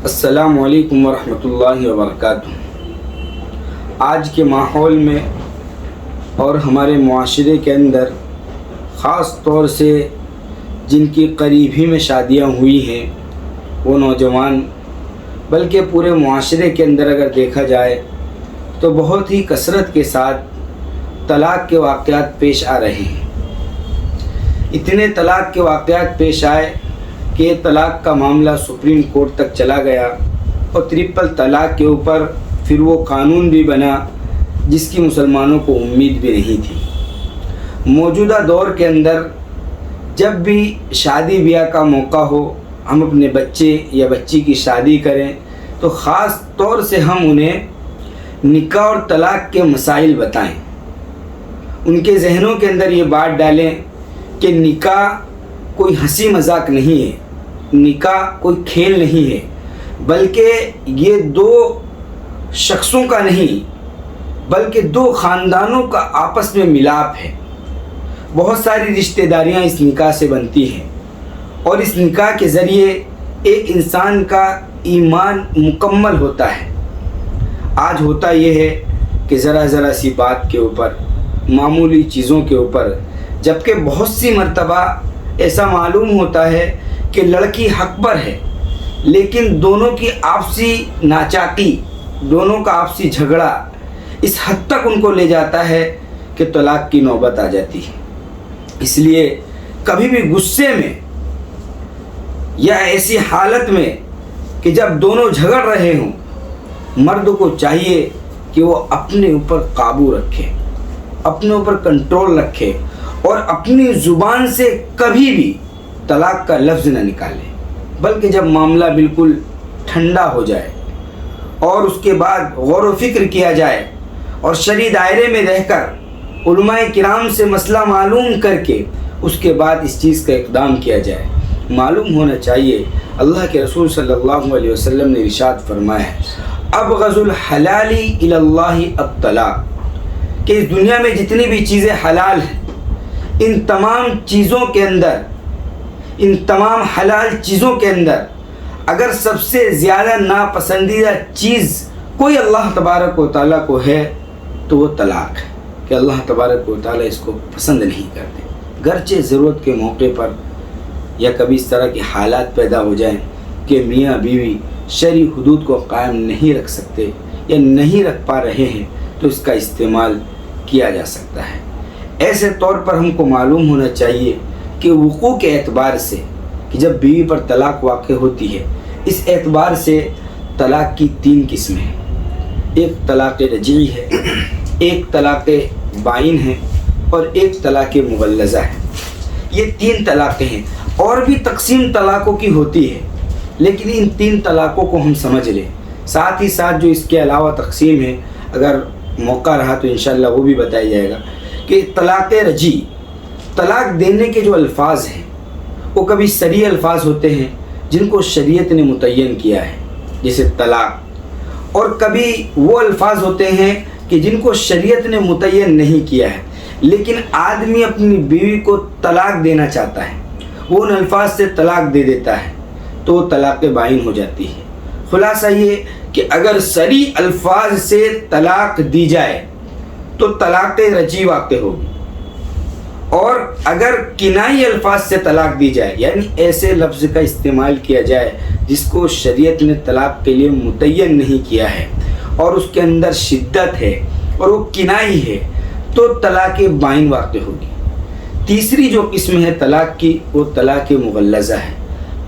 السلام علیکم ورحمۃ اللہ وبرکاتہ۔ آج کے ماحول میں اور ہمارے معاشرے کے اندر خاص طور سے جن کی قریب ہی میں شادیاں ہوئی ہیں وہ نوجوان، بلکہ پورے معاشرے کے اندر اگر دیکھا جائے تو بہت ہی کثرت کے ساتھ طلاق کے واقعات پیش آ رہے ہیں۔ اتنے طلاق کے واقعات پیش آئے کہ طلاق کا معاملہ سپریم کورٹ تک چلا گیا اور ٹرپل طلاق کے اوپر پھر وہ قانون بھی بنا جس کی مسلمانوں کو امید بھی نہیں تھی۔ موجودہ دور کے اندر جب بھی شادی بیاہ کا موقع ہو، ہم اپنے بچے یا بچی کی شادی کریں تو خاص طور سے ہم انہیں نکاح اور طلاق کے مسائل بتائیں، ان کے ذہنوں کے اندر یہ بات ڈالیں کہ نکاح کوئی ہنسی مذاق نہیں ہے، نکاح کوئی کھیل نہیں ہے، بلکہ یہ دو شخصوں کا نہیں بلکہ دو خاندانوں کا آپس میں ملاپ ہے۔ بہت ساری رشتہ داریاں اس نکاح سے بنتی ہیں اور اس نکاح کے ذریعے ایک انسان کا ایمان مکمل ہوتا ہے۔ آج ہوتا یہ ہے کہ ذرا سی بات کے اوپر، معمولی چیزوں کے اوپر، جبکہ بہت سی مرتبہ ایسا معلوم ہوتا ہے کہ لڑکی حق پر ہے، لیکن دونوں کی آپسی ناچاکی، دونوں کا آپسی جھگڑا اس حد تک ان کو لے جاتا ہے کہ طلاق کی نوبت آ جاتی ہے۔ اس لیے کبھی بھی غصے میں یا ایسی حالت میں کہ جب دونوں جھگڑ رہے ہوں، مرد کو چاہیے کہ وہ اپنے اوپر قابو رکھے، اپنے اوپر کنٹرول رکھے اور اپنی زبان سے کبھی بھی طلاق کا لفظ نہ نکالے، بلکہ جب معاملہ بالکل ٹھنڈا ہو جائے اور اس کے بعد غور و فکر کیا جائے اور شرعی دائرے میں رہ کر علماء کرام سے مسئلہ معلوم کر کے اس کے بعد اس چیز کا اقدام کیا جائے۔ معلوم ہونا چاہیے اللہ کے رسول صلی اللہ علیہ وسلم نے ارشاد فرمایا ہے، ابغض الحلال الی اللہ الطلاق، کہ اس دنیا میں جتنی بھی چیزیں حلال ہیں، ان تمام چیزوں کے اندر، ان تمام حلال چیزوں کے اندر اگر سب سے زیادہ ناپسندیدہ چیز کوئی اللہ تبارک و تعالیٰ کو ہے تو وہ طلاق ہے، کہ اللہ تبارک و تعالیٰ اس کو پسند نہیں کرتے۔ گرچہ ضرورت کے موقع پر یا کبھی اس طرح کے حالات پیدا ہو جائیں کہ میاں بیوی شرعی حدود کو قائم نہیں رکھ سکتے یا نہیں رکھ پا رہے ہیں تو اس کا استعمال کیا جا سکتا ہے۔ ایسے طور پر ہم کو معلوم ہونا چاہیے کہ وقوع کے اعتبار سے کہ جب بیوی پر طلاق واقع ہوتی ہے، اس اعتبار سے طلاق کی 3 قسمیں ہیں۔ ایک طلاق رجعی ہے، ایک طلاق بائن ہے اور ایک طلاق مغلظہ ہے۔ یہ 3 طلاقیں ہیں، اور بھی تقسیم طلاقوں کی ہوتی ہے، لیکن ان 3 طلاقوں کو ہم سمجھ لیں۔ ساتھ ہی ساتھ جو اس کے علاوہ تقسیم ہے، اگر موقع رہا تو انشاءاللہ وہ بھی بتایا جائے گا کہ طلاق رجعی، طلاق دینے کے جو الفاظ ہیں وہ کبھی صریح الفاظ ہوتے ہیں جن کو شریعت نے متعین کیا ہے جیسے طلاق، اور کبھی وہ الفاظ ہوتے ہیں کہ جن کو شریعت نے متعین نہیں کیا ہے، لیکن آدمی اپنی بیوی کو طلاق دینا چاہتا ہے، وہ ان الفاظ سے طلاق دے دیتا ہے تو وہ طلاق بائن ہو جاتی ہے۔ خلاصہ یہ کہ اگر صریح الفاظ سے طلاق دی جائے تو طلاق رجعی واقع ہوگی، اور اگر کنائی الفاظ سے طلاق دی جائے، یعنی ایسے لفظ کا استعمال کیا جائے جس کو شریعت نے طلاق کے لیے متعین نہیں کیا ہے اور اس کے اندر شدت ہے اور وہ کنائی ہے، تو طلاق بائن واقع ہوگی۔ تیسری جو قسم ہے طلاق کی وہ طلاق مغلظہ ہے۔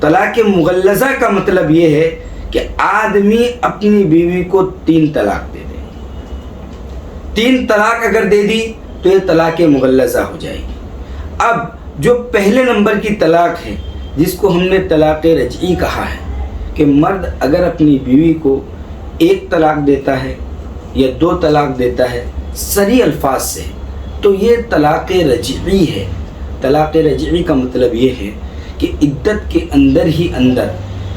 طلاق مغلظہ کا مطلب یہ ہے کہ آدمی اپنی بیوی کو 3 طلاق دے دے۔ 3 طلاق اگر دے دی تو یہ طلاق مغلظہ ہو جائے گی۔ اب جو پہلے نمبر کی طلاق ہے جس کو ہم نے طلاق رجعی کہا ہے، کہ مرد اگر اپنی بیوی کو 1 طلاق دیتا ہے یا 2 طلاق دیتا ہے صریح الفاظ سے، تو یہ طلاق رجعی ہے۔ طلاق رجعی کا مطلب یہ ہے کہ عدت کے اندر ہی اندر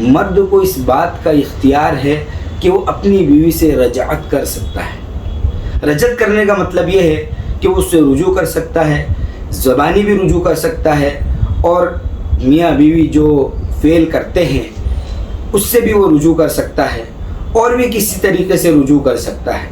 مرد کو اس بات کا اختیار ہے کہ وہ اپنی بیوی سے رجعت کر سکتا ہے۔ رجعت کرنے کا مطلب یہ ہے کہ وہ اس سے رجوع کر سکتا ہے، زبانی بھی رجوع کر سکتا ہے، اور میاں بیوی جو فعل کرتے ہیں اس سے بھی وہ رجوع کر سکتا ہے، اور بھی کسی طریقے سے رجوع کر سکتا ہے۔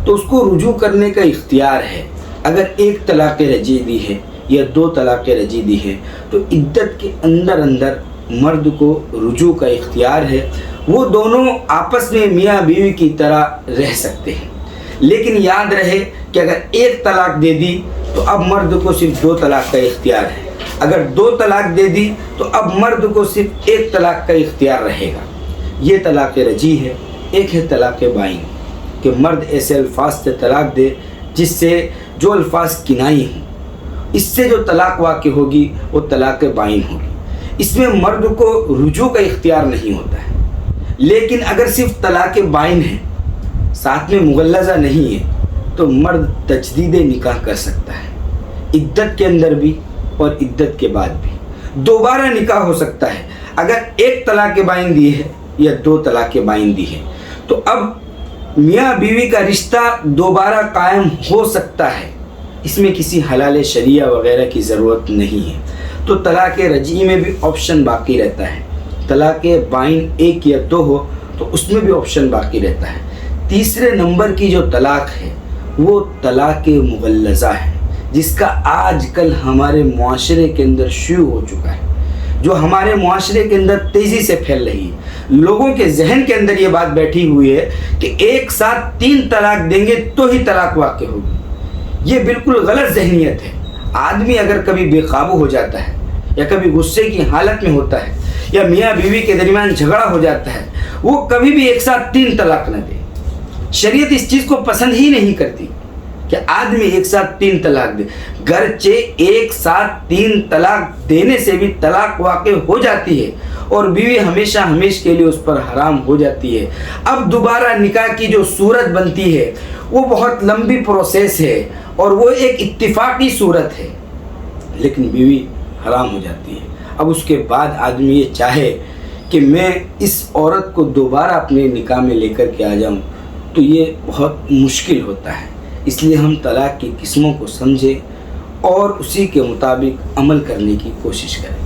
تو اس کو رجوع کرنے کا اختیار ہے۔ اگر ایک طلاق رجعی دی ہے یا 2 طلاق رجعی دی ہے تو عدت کے اندر مرد کو رجوع کا اختیار ہے۔ وہ دونوں آپس میں میاں بیوی کی طرح رہ سکتے ہیں، لیکن یاد رہے کہ اگر ایک طلاق دے دی تو اب مرد کو صرف 2 طلاق کا اختیار ہے، اگر 2 طلاق دے دی تو اب مرد کو صرف 1 طلاق کا اختیار رہے گا۔ یہ طلاق رجعی ہے۔ ایک ہے طلاق بائن، کہ مرد ایسے الفاظ سے طلاق دے جس سے جو الفاظ کنائی ہوں، اس سے جو طلاق واقع ہوگی وہ طلاق بائن ہوگی۔ اس میں مرد کو رجوع کا اختیار نہیں ہوتا ہے، لیکن اگر صرف طلاق بائن ہے، ساتھ میں مغلظہ نہیں ہے، تو مرد تجدید نکاح کر سکتا ہے، عدت کے اندر بھی اور عدت کے بعد بھی دوبارہ نکاح ہو سکتا ہے۔ اگر ایک طلاق بائن دی ہے یا 2 طلاق بائن دی ہے تو اب میاں بیوی کا رشتہ دوبارہ قائم ہو سکتا ہے، اس میں کسی حلال شریعہ وغیرہ کی ضرورت نہیں ہے۔ تو طلاق رجعی میں بھی آپشن باقی رہتا ہے، طلاق بائن 1 یا 2 ہو تو اس میں بھی آپشن باقی رہتا ہے۔ تیسرے نمبر کی جو طلاق ہے وہ طلاق مغلظہ ہے، جس کا آج کل ہمارے معاشرے کے اندر شیوع ہو چکا ہے، جو ہمارے معاشرے کے اندر تیزی سے پھیل رہی ہے۔ لوگوں کے ذہن کے اندر یہ بات بیٹھی ہوئی ہے کہ ایک ساتھ 3 طلاق دیں گے تو ہی طلاق واقع ہوگی۔ یہ بالکل غلط ذہنیت ہے۔ آدمی اگر کبھی بے قابو ہو جاتا ہے یا کبھی غصے کی حالت میں ہوتا ہے یا میاں بیوی کے درمیان جھگڑا ہو جاتا ہے، وہ کبھی بھی ایک ساتھ 3 طلاق نہ دے۔ شریعت اس چیز کو پسند ہی نہیں کرتی کہ آدمی ایک ساتھ 3 طلاق دے، گرچہ ایک ساتھ 3 طلاق دینے سے بھی طلاق واقع ہو جاتی ہے اور بیوی ہمیشہ کے لیے اس پر حرام ہو جاتی ہے۔ اب دوبارہ نکاح کی جو صورت بنتی ہے وہ بہت لمبی پروسیس ہے اور وہ ایک اتفاقی صورت ہے، لیکن بیوی حرام ہو جاتی ہے۔ اب اس کے بعد آدمی یہ چاہے کہ میں اس عورت کو دوبارہ اپنے نکاح میں لے کر کے آ جاؤں تو یہ بہت مشکل ہوتا ہے۔ اس لیے ہم طلاق کی قسموں کو سمجھیں اور اسی کے مطابق عمل کرنے کی کوشش کریں۔